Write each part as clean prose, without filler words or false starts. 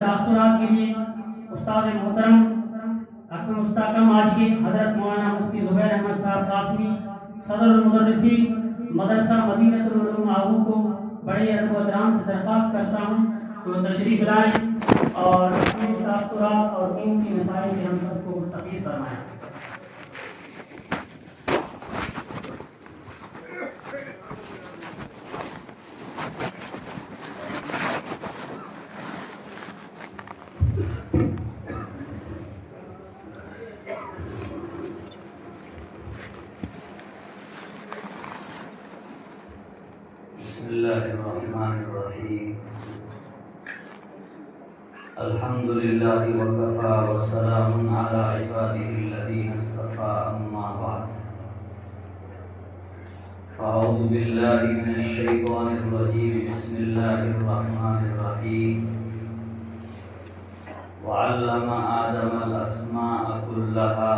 تاثرات کے لیے استاد محترم اکرم مستحکم آج کے حضرت مولانا مفتی زبیر احمد صاحب قاسمی صدر المدرسین مدرسہ مدینہ العلوم آہو کو بڑے ادب و احترام سے درخواست کرتا ہوں کہ تشریف لائیں اور اپنے تاثرات اور قیمتی مسائل سے ہم سب کو مستفید فرمائیں۔ بسم اللہ الرحمن الرحیم الحمد للہ وکفی وسلام علی عبادہ الذین اصطفی اما بعد فاعوذ باللہ من الشیطان الرجیم بسم اللہ الرحمن الرحیم وعلم آدم الاسماء كلها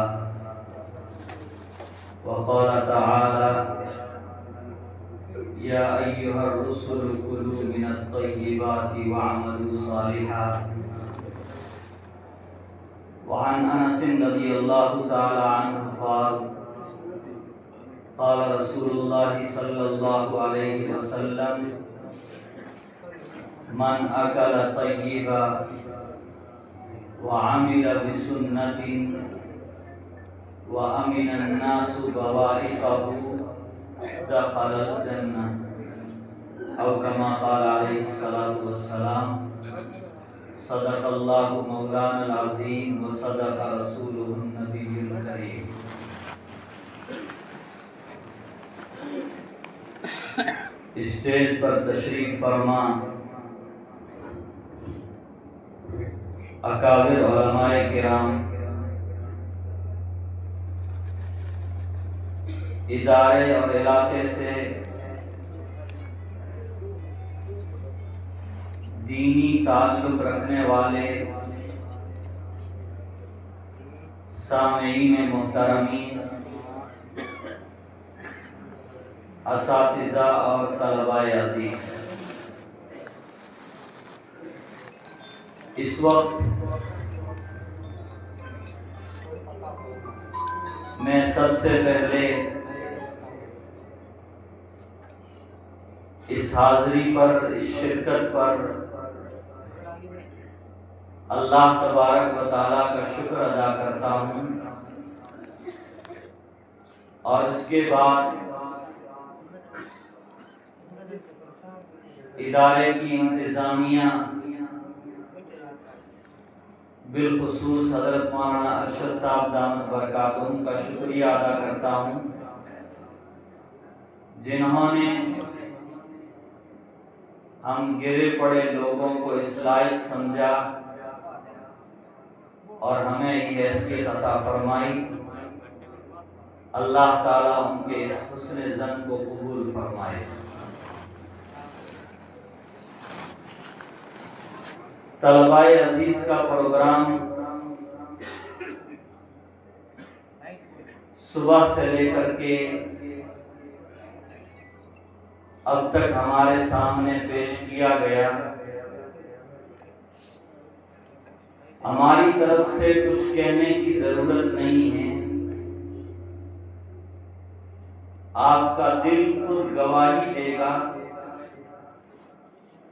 وقال تعالی يا أيها الرسل كلوا من الطيبات واعملوا صالحا وعن أنس رضي الله تعالى عنه قال قال رسول الله صلى الله عليه وسلم من أكل طيبا وعمل بسنة وأمن الناس بوائقه دخل الجنة أو كما قال عليه الصلاة والسلام صدق الله مولانا العظيم وصدق رسوله النبي الكريم۔ اسٹیج پر تشریف فرما اکابر علماء کرام، ادارے اور علاقے سے دینی تعلق رکھنے والے سامعین محترمین، اساتذہ اور طلباء عزیز، اس وقت میں سب سے پہلے اس حاضری پر، اس شرکت پر اللہ تبارک و تعالیٰ کا شکر ادا کرتا ہوں، اور اس کے بعد ادارے کی انتظامیہ بالخصوص حضرت مولانا ارشد صاحب دامت برکاتہم کا شکریہ ادا کرتا ہوں، جنہوں نے ہم گرے پڑے لوگوں کو اس لائق سمجھا اور ہمیں یہ حیثیت عطا فرمائی۔ اللہ تعالیٰ ان کے اس حسن ظن کو قبول فرمائے۔ طلباء عزیز کا پروگرام صبح سے لے کر کے اب تک ہمارے سامنے پیش کیا گیا، ہماری طرف سے کچھ کہنے کی ضرورت نہیں ہے، آپ کا دل خود گواہی دے گا،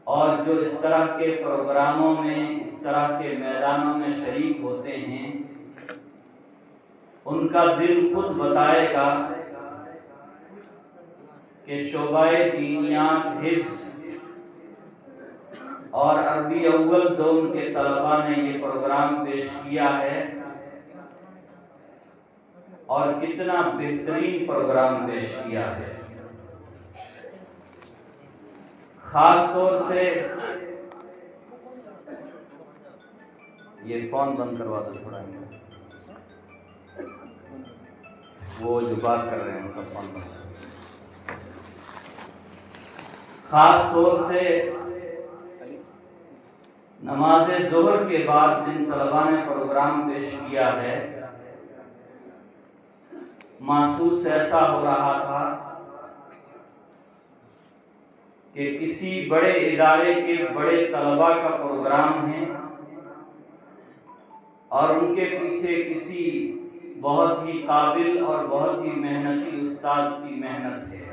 اور جو اس طرح کے پروگراموں میں، اس طرح کے میدانوں میں شریک ہوتے ہیں، ان کا دل خود بتائے گا کہ شعبہ دینیات، حفظ اور عربی اول دوم کے طلباء نے یہ پروگرام پیش کیا ہے، اور کتنا بہترین پروگرام پیش کیا ہے۔ خاص طور سے یہ فون بند کروا دو تھوڑا، وہ جو بات کر رہے ہیں ان کا فون بند۔ خاص طور سے نماز ظہر کے بعد جن طلباء نے پروگرام پیش کیا ہے، محسوس ایسا ہو رہا تھا کہ کسی بڑے ادارے کے بڑے طلباء کا پروگرام ہے اور ان کے پیچھے کسی بہت ہی قابل اور بہت ہی محنتی استاد کی محنت ہے۔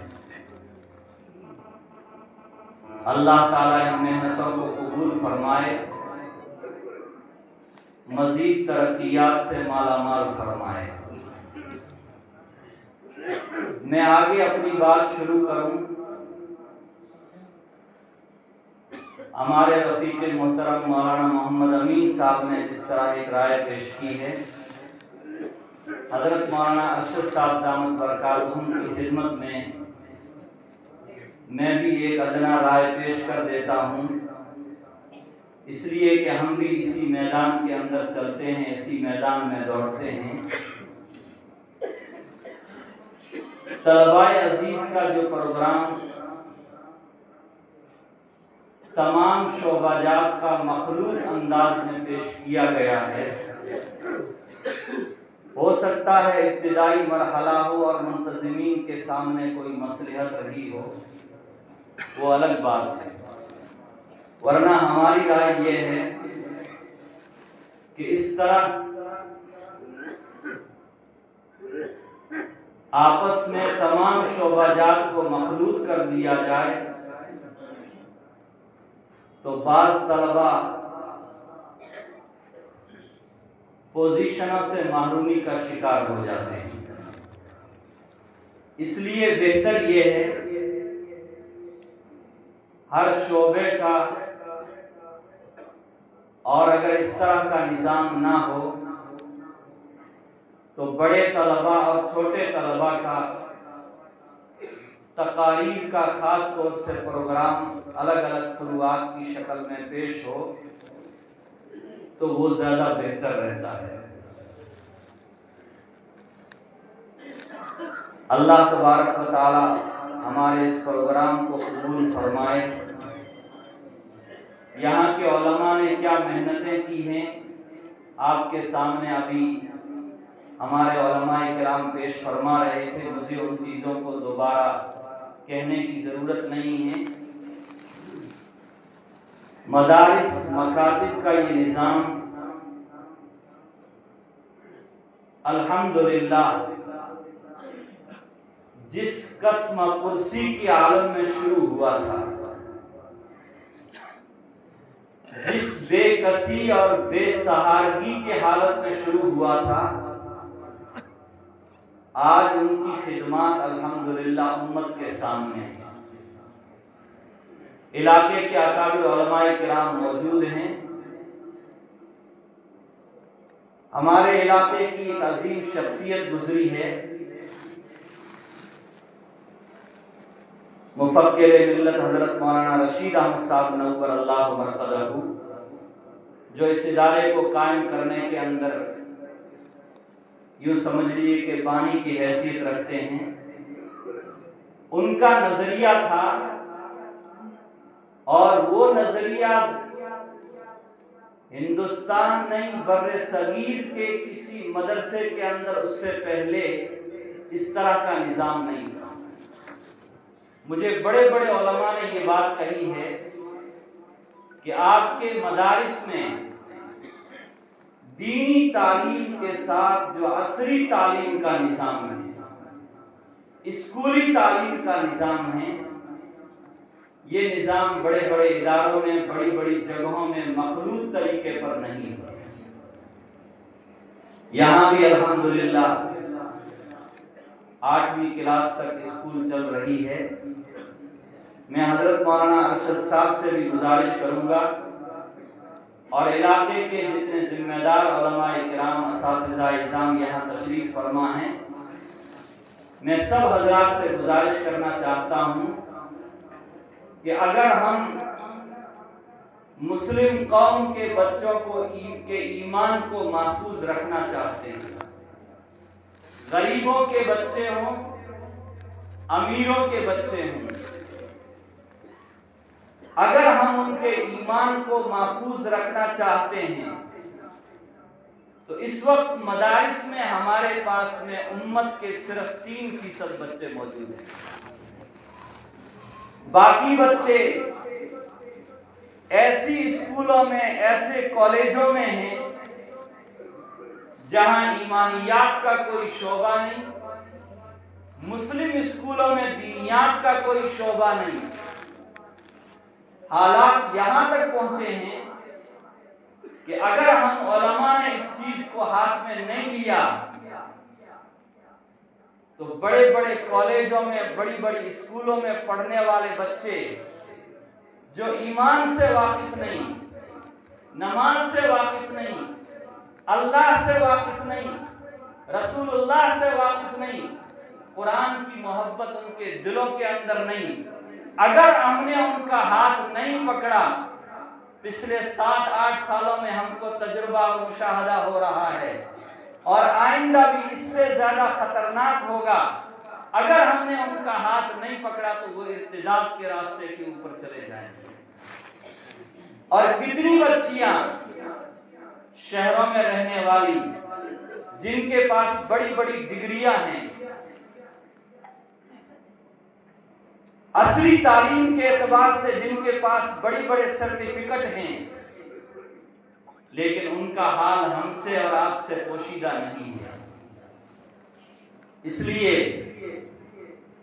اللہ تعالیٰ ان محنتوں کو قبول فرمائے، مزید ترقیات سے مالا مال فرمائے۔ میں آگے اپنی بات شروع کروں۔ ہمارے رفیق محترم مولانا محمد امین صاحب نے جس طرح ایک رائے پیش کی ہے، حضرت مولانا ارشد صاحب دامت برکاتہم کی خدمت میں بھی ایک ادنا رائے پیش کر دیتا ہوں، اس لیے کہ ہم بھی اسی میدان کے اندر چلتے ہیں، اسی میدان میں دوڑتے ہیں۔ طلباء عزیز کا جو پروگرام تمام شعبہ جات کا مخلوط انداز میں پیش کیا گیا ہے، ہو سکتا ہے ابتدائی مرحلہ ہو اور منتظمین کے سامنے کوئی مصلحت رہی ہو، وہ الگ بات ہے، ورنہ ہماری رائے یہ ہے کہ اس طرح آپس میں تمام شعبہ جات کو مخلوط کر دیا جائے تو بعض طلباء پوزیشنوں سے محرومی کا شکار ہو جاتے ہیں۔ اس لیے بہتر یہ ہے ہر شعبے کا، اور اگر اس طرح کا نظام نہ ہو تو بڑے طلباء اور چھوٹے طلباء کا تقاریر کا خاص طور سے پروگرام الگ الگ فروعات کی شکل میں پیش ہو تو وہ زیادہ بہتر رہتا ہے۔ اللہ تبارک و تعالی ہمارے اس پروگرام کو قبول فرمائے۔ یہاں کے علماء نے کیا محنتیں کی ہیں، آپ کے سامنے ابھی ہمارے علماء کرام پیش فرما رہے تھے، مجھے ان چیزوں کو دوبارہ کہنے کی ضرورت نہیں ہے۔ مدارس مکاتب کا یہ نظام الحمدللہ جس قسم کرسی کی عالم میں شروع ہوا تھا، جس بے کسی اور بے سہارگی کے حالت میں شروع ہوا تھا، آج ان کی خدمات الحمدللہ امت کے سامنے ہیں۔ علاقے کے اکابر علماء کرام موجود ہیں۔ ہمارے علاقے کی ایک عظیم شخصیت گزری ہے، مفکر ملت حضرت مولانا رشید احمد صاحب نور اللہ مرقدہ، جو اس ادارے کو قائم کرنے کے اندر یوں سمجھ لیجیے کہ بانی کی حیثیت رکھتے ہیں۔ ان کا نظریہ تھا، اور وہ نظریہ ہندوستان نہیں بر صغیر کے کسی مدرسے کے اندر اس سے پہلے اس طرح کا نظام نہیں تھا۔ مجھے بڑے بڑے علماء نے یہ بات کہی ہے کہ آپ کے مدارس میں دینی تعلیم کے ساتھ جو عصری تعلیم کا نظام ہے، اسکولی تعلیم کا نظام ہے، یہ نظام بڑے بڑے اداروں میں، بڑی بڑی جگہوں میں مخلوط طریقے پر نہیں ہے۔ یہاں بھی الحمدللہ 8ویں کلاس تک اسکول چل رہی ہے۔ میں حضرت مولانا ارشد صاحب سے بھی گزارش کروں گا، اور علاقے کے جتنے ذمہ دار علماء کرام، اساتذہ اعظام یہاں تشریف فرما ہیں، میں سب حضرات سے گزارش کرنا چاہتا ہوں کہ اگر ہم مسلم قوم کے بچوں کو کے ایمان کو محفوظ رکھنا چاہتے ہیں، غریبوں کے بچے ہوں، امیروں کے بچے ہوں، اگر ہم ان کے ایمان کو محفوظ رکھنا چاہتے ہیں تو اس وقت مدارس میں ہمارے پاس میں امت کے صرف 3% بچے موجود ہیں۔ باقی بچے ایسی اسکولوں میں، ایسے کالجوں میں ہیں جہاں ایمانیات کا کوئی شعبہ نہیں، مسلم اسکولوں میں دینیات کا کوئی شعبہ نہیں، حالات یہاں تک پہنچے ہیں کہ اگر ہم علماء نے اس چیز کو ہاتھ میں نہیں لیا تو بڑے بڑے کالجوں میں، بڑی بڑی اسکولوں میں پڑھنے والے بچے جو ایمان سے واقف نہیں، نماز سے واقف نہیں، اللہ سے واقف نہیں، رسول اللہ سے واقف نہیں، قرآن کی محبت ان کے دلوں کے اندر نہیں، اگر ہم نے ان کا ہاتھ نہیں پکڑا، پچھلے 7-8 سالوں میں ہم کو تجربہ اور مشاہدہ ہو رہا ہے، اور آئندہ بھی اس سے زیادہ خطرناک ہوگا، اگر ہم نے ان کا ہاتھ نہیں پکڑا تو وہ ارتداد کے راستے کے اوپر چلے جائیں گے۔ اور کتنی بچیاں شہروں میں رہنے والی، جن کے پاس بڑی بڑی ڈگریاں ہیں، عصری تعلیم کے اعتبار سے جن کے پاس بڑے بڑے سرٹیفکیٹ ہیں، لیکن ان کا حال ہم سے اور آپ سے پوشیدہ نہیں ہے۔ اس لیے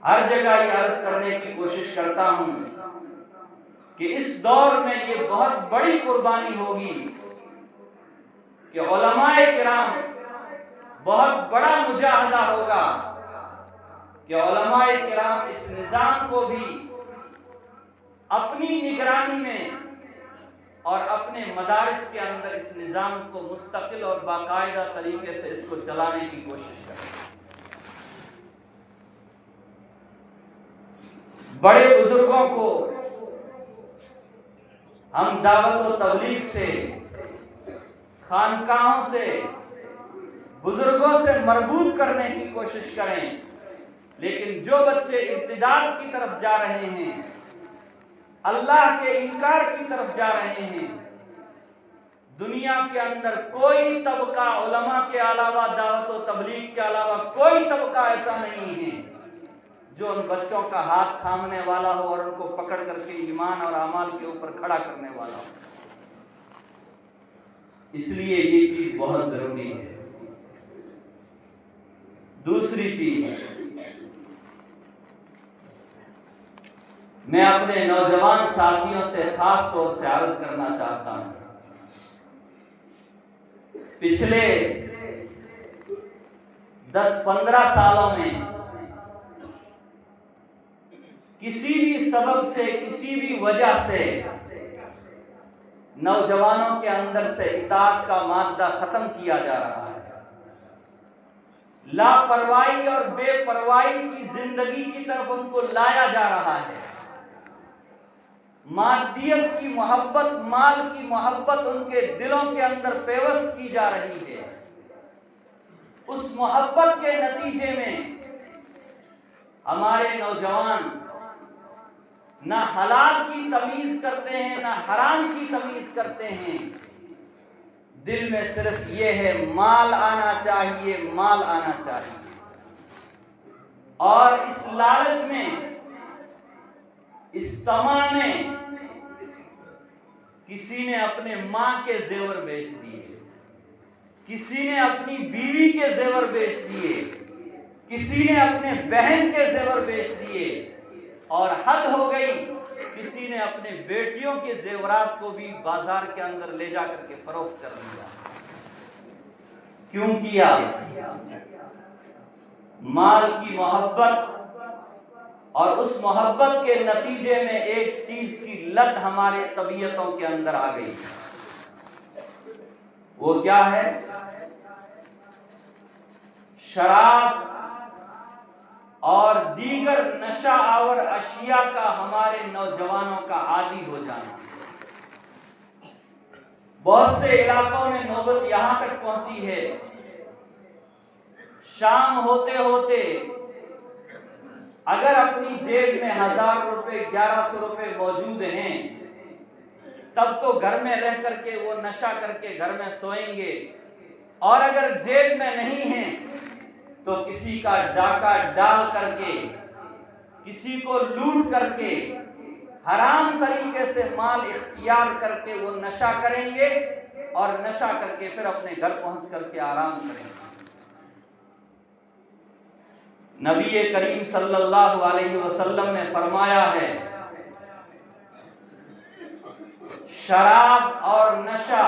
ہر جگہ یہ عرض کرنے کی کوشش کرتا ہوں کہ اس دور میں یہ بہت بڑی قربانی ہوگی کہ علماء کرام، بہت بڑا مجاہدہ ہوگا کہ علماء کرام اس نظام کو بھی اپنی نگرانی میں اور اپنے مدارس کے اندر اس نظام کو مستقل اور باقاعدہ طریقے سے اس کو چلانے کی کوشش کریں۔ بڑے بزرگوں کو ہم دعوت و تبلیغ سے، خانقاہوں سے، بزرگوں سے مربوط کرنے کی کوشش کریں، لیکن جو بچے ارتداد کی طرف جا رہے ہیں، اللہ کے انکار کی طرف جا رہے ہیں، دنیا کے اندر کوئی طبقہ علماء کے علاوہ، دعوت و تبلیغ کے علاوہ کوئی طبقہ ایسا نہیں ہے جو ان بچوں کا ہاتھ تھامنے والا ہو اور ان کو پکڑ کر کے ایمان اور اعمال کے اوپر کھڑا کرنے والا ہو۔ اس لیے یہ چیز بہت ضروری ہے۔ دوسری چیز، میں اپنے نوجوان ساتھیوں سے خاص طور سے عرض کرنا چاہتا ہوں، پچھلے 10-15 سالوں میں کسی بھی سبب سے، کسی بھی وجہ سے نوجوانوں کے اندر سے اطاعت کا مادہ ختم کیا جا رہا ہے، لاپرواہی اور بے پرواہی کی زندگی کی طرف ان کو لایا جا رہا ہے، مادیت کی محبت، مال کی محبت ان کے دلوں کے اندر پیوست کی جا رہی ہے۔ اس محبت کے نتیجے میں ہمارے نوجوان نہ حلال کی تمیز کرتے ہیں، نہ حرام کی تمیز کرتے ہیں، دل میں صرف یہ ہے مال آنا چاہیے، مال آنا چاہیے، اور اس لالچ میں، اس طمع میں کسی نے اپنے ماں کے زیور بیچ دیے، کسی نے اپنی بیوی کے زیور بیچ دیے، کسی نے اپنے بہن کے زیور بیچ دیے، اور حد ہو گئی کسی نے اپنے بیٹیوں کے زیورات کو بھی بازار کے اندر لے جا کر کے فروخت کر دیا۔ کیوں کیا؟ مال کی محبت، اور اس محبت کے نتیجے میں ایک چیز کی لت ہمارے طبیعتوں کے اندر آ گئی۔ وہ کیا ہے؟ شراب اور دیگر نشہ آور اشیاء کا ہمارے نوجوانوں کا عادی ہو جانا۔ بہت سے علاقوں میں نوبت یہاں تک پہنچی ہے، شام ہوتے ہوتے اگر اپنی جیب میں 1000 روپے 1100 روپے موجود ہیں، تب تو گھر میں رہ کر کے وہ نشہ کر کے گھر میں سوئیں گے، اور اگر جیب میں نہیں ہیں تو کسی کا ڈاکہ ڈال کر کے، کسی کو لوٹ کر کے، حرام طریقے سے مال اختیار کر کے وہ نشہ کریں گے، اور نشہ کر کے پھر اپنے گھر پہنچ کر کے آرام کریں۔ نبی کریم صلی اللہ علیہ وسلم نے فرمایا ہے شراب اور نشہ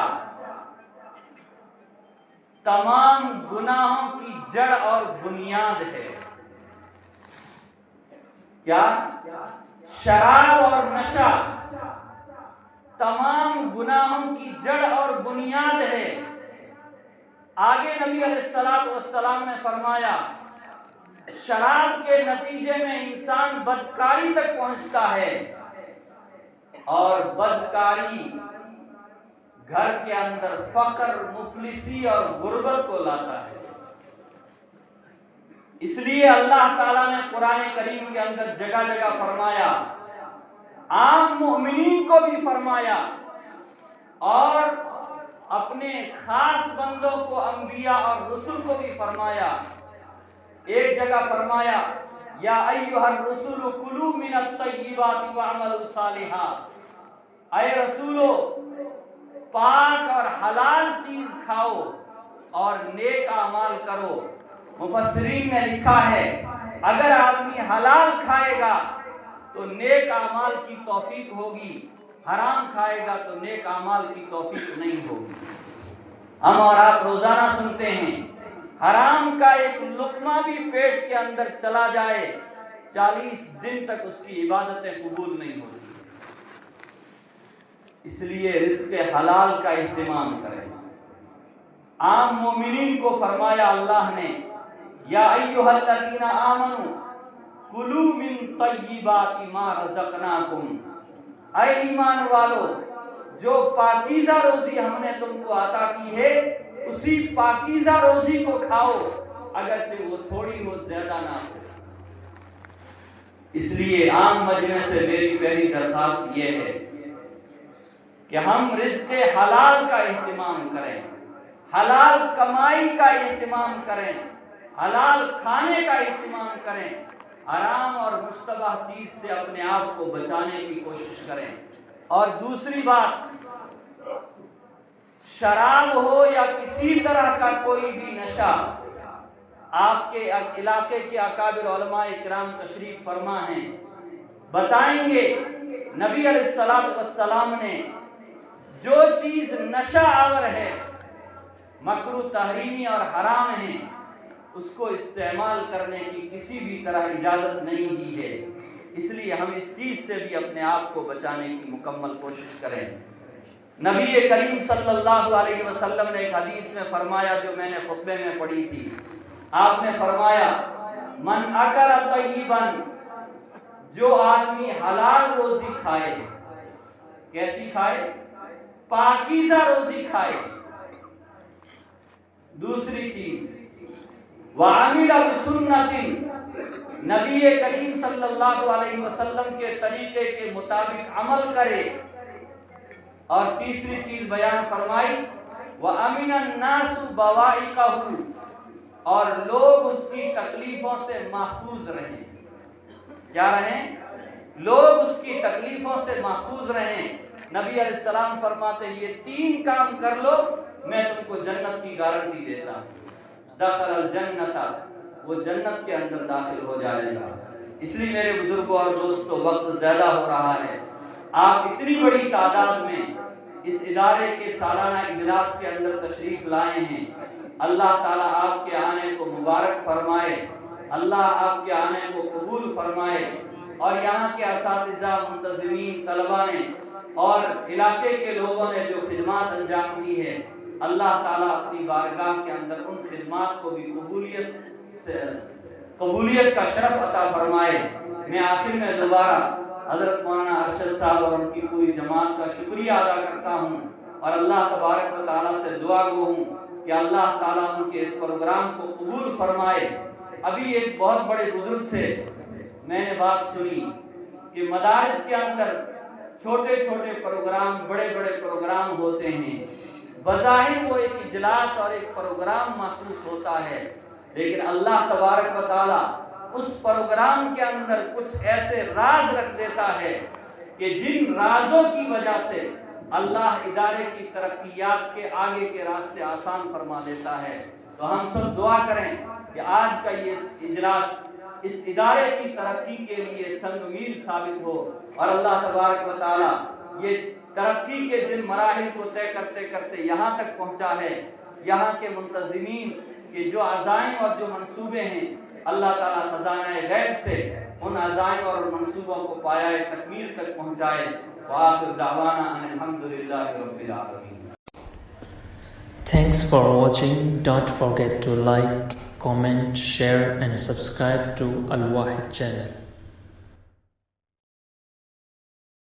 تمام گناہوں کی جڑ اور بنیاد ہے۔ کیا؟ شراب اور نشہ تمام گناہوں کی جڑ اور بنیاد ہے۔ آگے نبی علیہ السلام نے فرمایا شراب کے نتیجے میں انسان بدکاری تک پہنچتا ہے اور بدکاری گھر کے اندر فقر، مفلسی اور غربت کو لاتا ہے۔ اس لیے اللہ تعالیٰ نے قرآن کریم کے اندر جگہ جگہ فرمایا، عام مومنین کو بھی فرمایا اور اپنے خاص بندوں کو، انبیاء اور رسل کو بھی فرمایا۔ ایک جگہ فرمایا یا ایھا الرسول کلوا من الطیبات واعملوا صالحا، اے رسولو پاک اور حلال چیز کھاؤ اور نیک اعمال کرو۔ مفسرین نے لکھا ہے اگر آدمی حلال کھائے گا تو نیک اعمال کی توفیق ہوگی، حرام کھائے گا تو نیک اعمال کی توفیق نہیں ہوگی۔ ہم اور آپ روزانہ سنتے ہیں حرام کا ایک لقمہ بھی پیٹ کے اندر چلا جائے 40 دن تک اس کی عبادتیں قبول نہیں ہوتی۔ اس لیے رزق حلال کا اہتمام کریں۔ عام مومنین کو فرمایا اللہ نے یا ایھا الذین آمنوا کلوا من طیبات ما رزقناکم، اے ایمان والو جو پاکیزہ روزی ہم نے تم کو عطا کی ہے اسی پاکیزہ روزی کو کھاؤ، اگرچہ وہ تھوڑی ہو زیادہ نہ ہو۔ اس لیے عام مجمع سے میری پہلی درخواست یہ ہے کہ ہم رزق حلال کا اہتمام کریں، حلال کمائی کا اہتمام کریں، حلال کھانے کا اہتمام کریں، حرام اور مشتبہ چیز سے اپنے آپ کو بچانے کی کوشش کریں۔ اور دوسری بات، شراب ہو یا کسی طرح کا کوئی بھی نشہ، آپ کے علاقے کے اکابر علماء اکرام تشریف فرما ہیں، بتائیں گے نبی علیہ السلام نے جو چیز نشہ آور ہے، مکروہ تحریمی اور حرام ہے، اس کو استعمال کرنے کی کسی بھی طرح اجازت نہیں دی ہے۔ اس لیے ہم اس چیز سے بھی اپنے آپ کو بچانے کی مکمل کوشش کریں۔ نبی کریم صلی اللہ علیہ وسلم نے ایک حدیث میں فرمایا جو میں نے خطبے میں پڑھی تھی، آپ نے فرمایا من اکل طیبا، جو آدمی حلال روزی کھائے، کیسی کھائے؟ پاکیزہ روزی کھائے۔ دوسری چیز وَعَمِلَ بِسُنَّةٍ، نبی کریم صلی اللہ علیہ وسلم کے طریقے کے مطابق عمل کرے۔ اور تیسری چیز بیان فرمائی وَأَمِنَ النَّاسُ بَوَائِقَهُ، اور لوگ اس کی تکلیفوں سے محفوظ رہیں۔ کیا رہیں؟ لوگ اس کی تکلیفوں سے محفوظ رہیں۔ نبی علیہ السلام فرماتے یہ 3 کام کر لو میں تم کو جنت کی گارنٹی دیتا ہوں۔ دخل الجنت، وہ جنت کے اندر داخل ہو جائے گا۔ اس لیے میرے بزرگوں اور دوستوں وقت زیادہ ہو رہا ہے، آپ اتنی بڑی تعداد میں اس ادارے کے سالانہ اجلاس کے اندر تشریف لائے ہیں، اللہ تعالیٰ آپ کے آنے کو مبارک فرمائے، اللہ آپ کے آنے کو قبول فرمائے، اور یہاں کے اساتذہ، منتظمین، طلباء نے اور علاقے کے لوگوں نے جو خدمات انجام دی ہے، اللہ تعالیٰ اپنی بارگاہ کے اندر ان خدمات کو بھی قبولیت کا شرف عطا فرمائے۔ میں آخر میں دوبارہ حضرت مولانا ارشد صاحب اور ان کی پوری جماعت کا شکریہ ادا کرتا ہوں، اور اللہ تبارک و تعالیٰ سے دعا گو ہوں کہ اللہ تعالیٰ ان کے اس پروگرام کو قبول فرمائے۔ ابھی ایک بہت بڑے بزرگ سے میں نے بات سنی کہ مدارس کے اندر چھوٹے چھوٹے پروگرام، بڑے بڑے پروگرام ہوتے ہیں، بظاہر وہ ایک اجلاس اور ایک پروگرام محسوس ہوتا ہے، لیکن اللہ تبارک و تعالیٰ اس پروگرام کے اندر کچھ ایسے راز رکھ دیتا ہے کہ جن رازوں کی وجہ سے اللہ ادارے کی ترقیات کے آگے کے راستے آسان فرما دیتا ہے. تو ہم سب دعا کریں کہ آج کا یہ اجلاس اس ادارے کی ترقی کے لیے سنگ میل ثابت ہو اور اللہ تبارک و تعالی یہ ترقی کے جن مراحل کو طے کرتے کرتے یہاں تک پہنچا ہے، یہاں کے منتظمین کے جو عزائم اور جو منصوبے ہیں، اللہ تعالیٰ خزانہ غیب سے ان عزائم اور منصوبوں کو پایہ تکمیل تک پہنچائے. وآخر دعوانا ان الحمدللہ رب العالمین. Thanks for watching. Don't forget to like, comment, share and subscribe to Al Wahid channel.